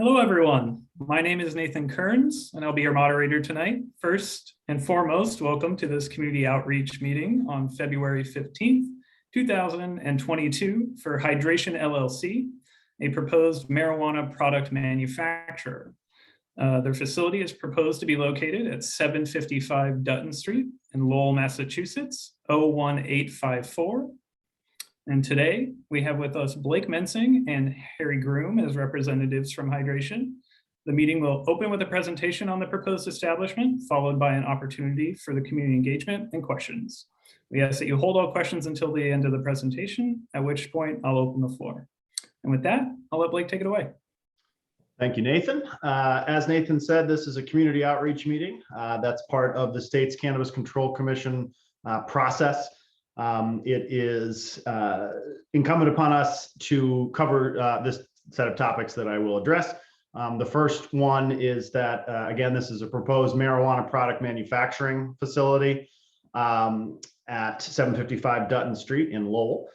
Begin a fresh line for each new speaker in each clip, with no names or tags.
Hello, everyone. My name is Nathan Kearns, and I'll be your moderator tonight. First and foremost, welcome to this community outreach meeting on February 15th, 2022 for Hydration LLC, a proposed marijuana product manufacturer. Their facility is proposed to be located at 755 Dutton Street in Lowell, Massachusetts, 01854. And today we have with us Blake Mensing and Harry Groom as representatives from Hydration. The meeting will open with a presentation on the proposed establishment, followed by an opportunity for the community engagement and questions. We ask that you hold all questions until the end of the presentation, at which point I'll open the floor. And with that, I'll let Blake take it away.
Thank you, Nathan. As Nathan said, this is a community outreach meeting. That's part of the state's Cannabis Control Commission process. It is incumbent upon us to cover this set of topics that I will address. The first one is that, again, this is a proposed marijuana product manufacturing facility at 755 Dutton Street in Lowell.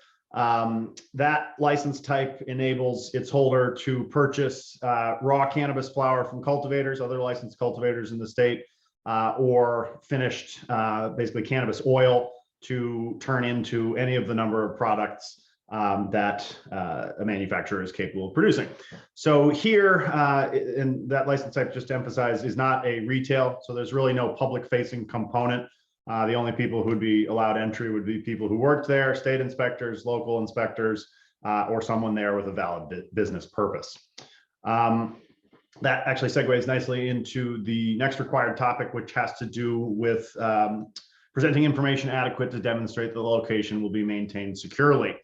That license type enables its holder to purchase raw cannabis flower from cultivators, other licensed cultivators in the state, or finished, basically cannabis oil, to turn into any of the number of products that a manufacturer is capable of producing. So here, and that license type, just to emphasize, is not a retail, so there's really no public-facing component. The only people who would be allowed entry would be people who worked there, state inspectors, local inspectors, or someone there with a valid business purpose. That actually segues nicely into the next required topic, which has to do with presenting information adequate to demonstrate that the location will be maintained securely.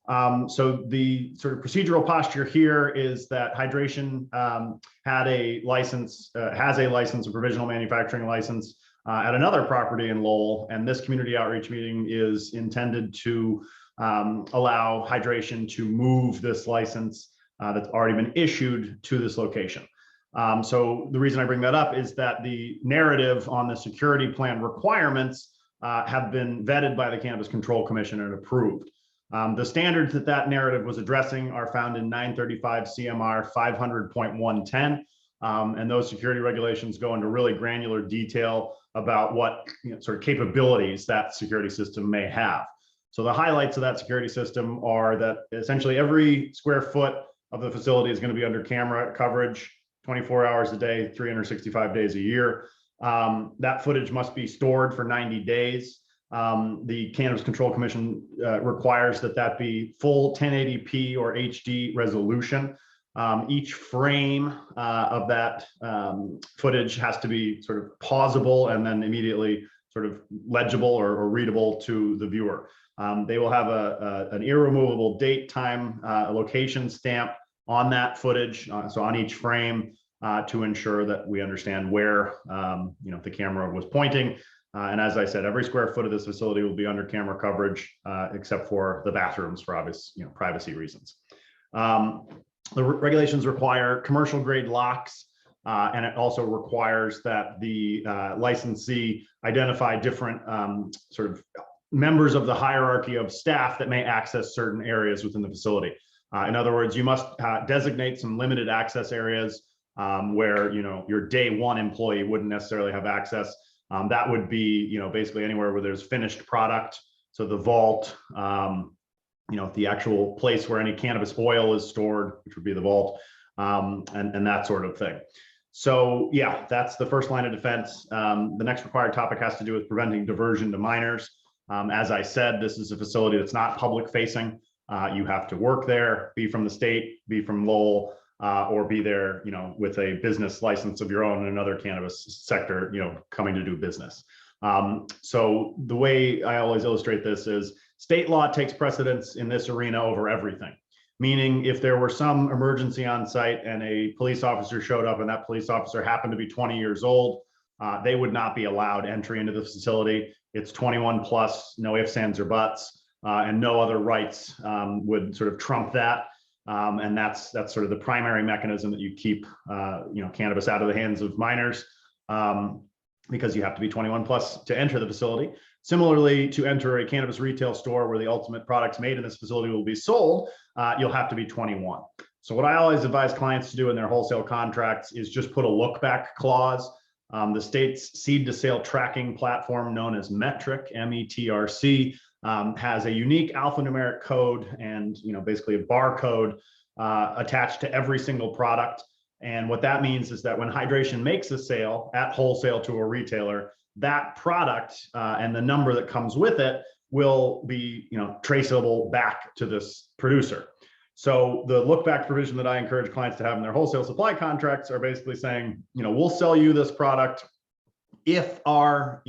So the sort of procedural posture here is that Hydration has a license, a provisional manufacturing license at another property in Lowell, and this community outreach meeting is intended to allow Hydration to move this license that's already been issued to this location. So the reason I bring that up is that the narrative on the security plan requirements have been vetted by the Cannabis Control Commission and approved. The standards that narrative was addressing are found in 935 CMR 500.110, and those security regulations go into really granular detail about what sort of capabilities that security system may have. So the highlights of that security system are that essentially every square foot of the facility is going to be under camera coverage 24 hours a day, 365 days a year. That footage must be stored for 90 days. The Cannabis Control Commission requires that be full 1080p or HD resolution. Each frame of that footage has to be sort of pausable and then immediately sort of legible or readable to the viewer. They will have an irremovable date, time, location stamp on that footage, so on each frame, to ensure that we understand where the camera was pointing. And as I said, every square foot of this facility will be under camera coverage, except for the bathrooms for obvious privacy reasons. The regulations require commercial grade locks, and it also requires that the licensee identify different sort of members of the hierarchy of staff that may access certain areas within the facility. In other words, you must designate some limited access areas where your day one employee wouldn't necessarily have access. That would be basically anywhere where there's finished product, so the vault, the actual place where any cannabis oil is stored, which would be the vault, and that sort of thing. So yeah, that's the first line of defense. The next required topic has to do with preventing diversion to minors. As I said, this is a facility that's not public facing. You have to work there, be from the state, be from Lowell, or be there, with a business license of your own in another cannabis sector, coming to do business. So the way I always illustrate this is state law takes precedence in this arena over everything. Meaning if there were some emergency on site and a police officer showed up and that police officer happened to be 20 years old, they would not be allowed entry into the facility. It's 21 plus, no ifs, ands, or buts, and no other rights would sort of trump that. And that's sort of the primary mechanism that you keep cannabis out of the hands of minors, because you have to be 21 plus to enter the facility. Similarly, to enter a cannabis retail store where the ultimate products made in this facility will be sold, you'll have to be 21. So what I always advise clients to do in their wholesale contracts is just put a look back clause. The state's seed to sale tracking platform known as Metric, METRC, has a unique alphanumeric code and basically a barcode attached to every single product. And what that means is that when hydration makes a sale at wholesale to a retailer, that product and the number that comes with it will be traceable back to this producer. So the look back provision that I encourage clients to have in their wholesale supply contracts are basically saying, we'll sell you this product if our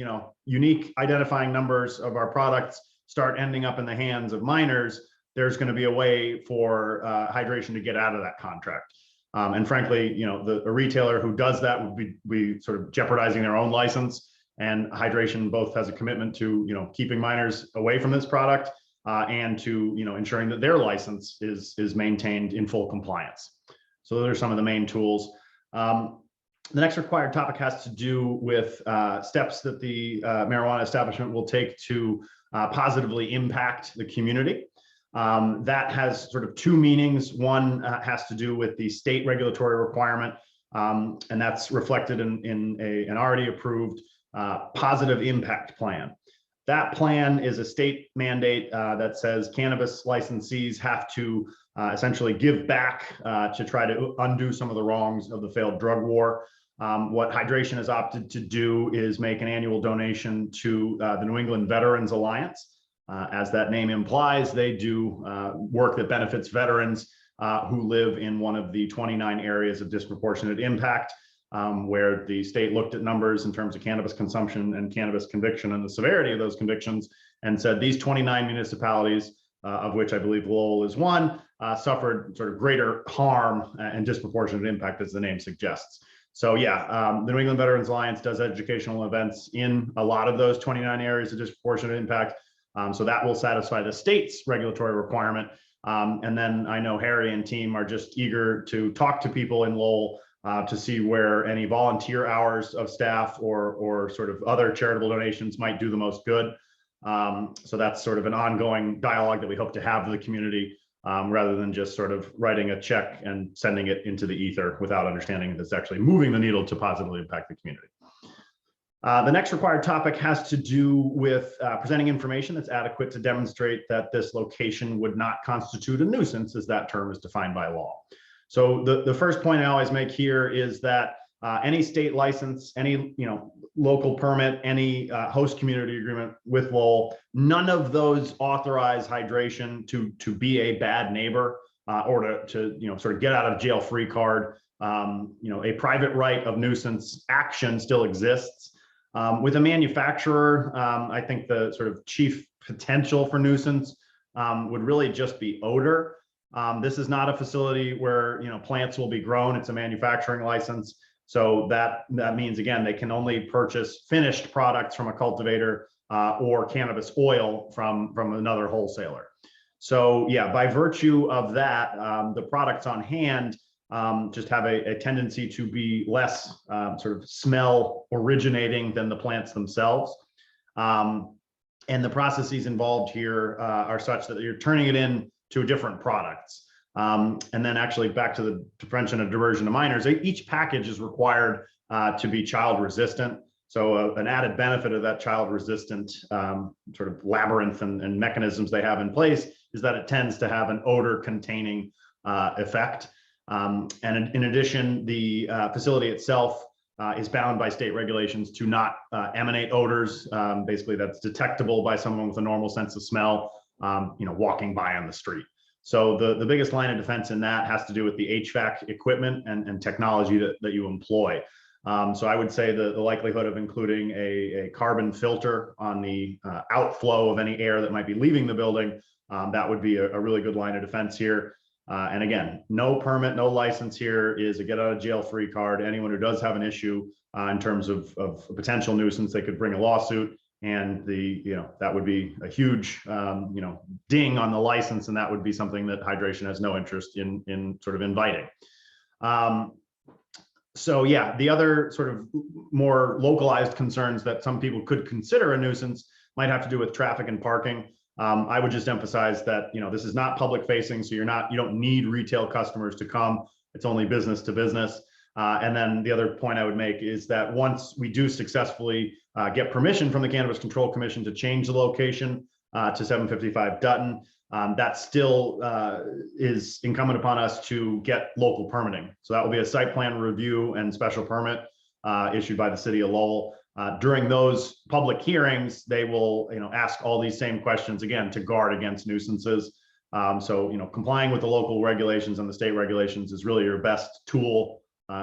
unique identifying numbers of our products start ending up in the hands of minors. There's going to be a way for hydration to get out of that contract. And frankly, a retailer who does that would be sort of jeopardizing their own license. And hydration both has a commitment to keeping minors away from this product and to ensuring that their license is maintained in full compliance. So those are some of the main tools. The next required topic has to do with steps that the marijuana establishment will take to positively impact the community. That has sort of two meanings. One has to do with the state regulatory requirement, and that's reflected in an already approved positive impact plan. That plan is a state mandate that says cannabis licensees have to essentially give back to try to undo some of the wrongs of the failed drug war. What hydration has opted to do is make an annual donation to the New England Veterans Alliance. As that name implies, they do work that benefits veterans who live in one of the 29 areas of disproportionate impact, where the state looked at numbers in terms of cannabis consumption and cannabis conviction and the severity of those convictions and said these 29 municipalities, of which I believe Lowell is one, suffered sort of greater harm and disproportionate impact, as the name suggests. So yeah, the New England Veterans Alliance does educational events in a lot of those 29 areas of disproportionate impact. So that will satisfy the state's regulatory requirement. And then I know Harry and team are just eager to talk to people in Lowell to see where any volunteer hours of staff or sort of other charitable donations might do the most good. So that's sort of an ongoing dialogue that we hope to have with the community, rather than just sort of writing a check and sending it into the ether without understanding that it's actually moving the needle to positively impact the community. The next required topic has to do with presenting information that's adequate to demonstrate that this location would not constitute a nuisance, as that term is defined by law. So the first point I always make here is that any state license, any local permit, any host community agreement with Lowell, none of those authorize hydration to be a bad neighbor or to sort of get out of jail free card. A private right of nuisance action still exists. With a manufacturer, I think the sort of chief potential for nuisance would really just be odor. This is not a facility where plants will be grown. It's a manufacturing license. So that means, again, they can only purchase finished products from a cultivator or cannabis oil from another wholesaler. So yeah, by virtue of that, the products on hand just have a tendency to be less sort of smell originating than the plants themselves. And the processes involved here are such that you're turning it in to different products. And then actually back to the prevention of diversion to minors, each package is required to be child resistant. So an added benefit of that child resistant sort of labyrinth and mechanisms they have in place is that it tends to have an odor containing effect. And in addition, the facility itself is bound by state regulations to not emanate odors. Basically, that's detectable by someone with a normal sense of smell, walking by on the street. So the biggest line of defense in that has to do with the HVAC equipment and technology that you employ. So I would say the likelihood of including a carbon filter on the outflow of any air that might be leaving the building, that would be a really good line of defense here. And again, no permit, no license here is a get out of jail free card. Anyone who does have an issue in terms of a potential nuisance, they could bring a lawsuit, and that would be a huge ding on the license, and that would be something that hydration has no interest in sort of inviting. So yeah, the other sort of more localized concerns that some people could consider a nuisance might have to do with traffic and parking. I would just emphasize that, this is not public facing, so you don't need retail customers to come. It's only business to business. And then the other point I would make is that once we do successfully get permission from the Cannabis Control Commission to change the location to 755 Dutton, that still is incumbent upon us to get local permitting. So that will be a site plan review and special permit issued by the city of Lowell. During those public hearings, they will, ask all these same questions again to guard against nuisances. So, complying with the local regulations and the state regulations is really your best tool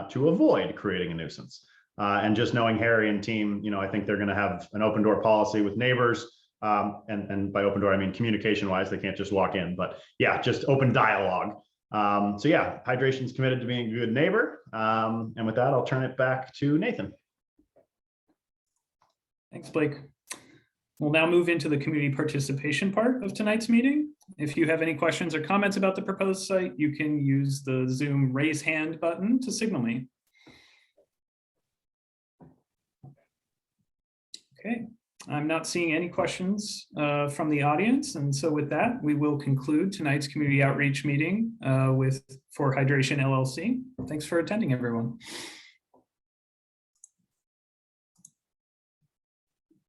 to avoid creating a nuisance. And just knowing Harry and team, I think they're going to have an open door policy with neighbors. And by open door, I mean communication wise, they can't just walk in, but yeah, just open dialogue. So yeah, Hydration's committed to being a good neighbor. And with that, I'll turn it back to Nathan.
Thanks, Blake. We'll now move into the community participation part of tonight's meeting. If you have any questions or comments about the proposed site, you can use the Zoom raise hand button to signal me. Okay, I'm not seeing any questions from the audience. And so with that, we will conclude tonight's community outreach meeting for Hydration LLC. Thanks for attending, everyone.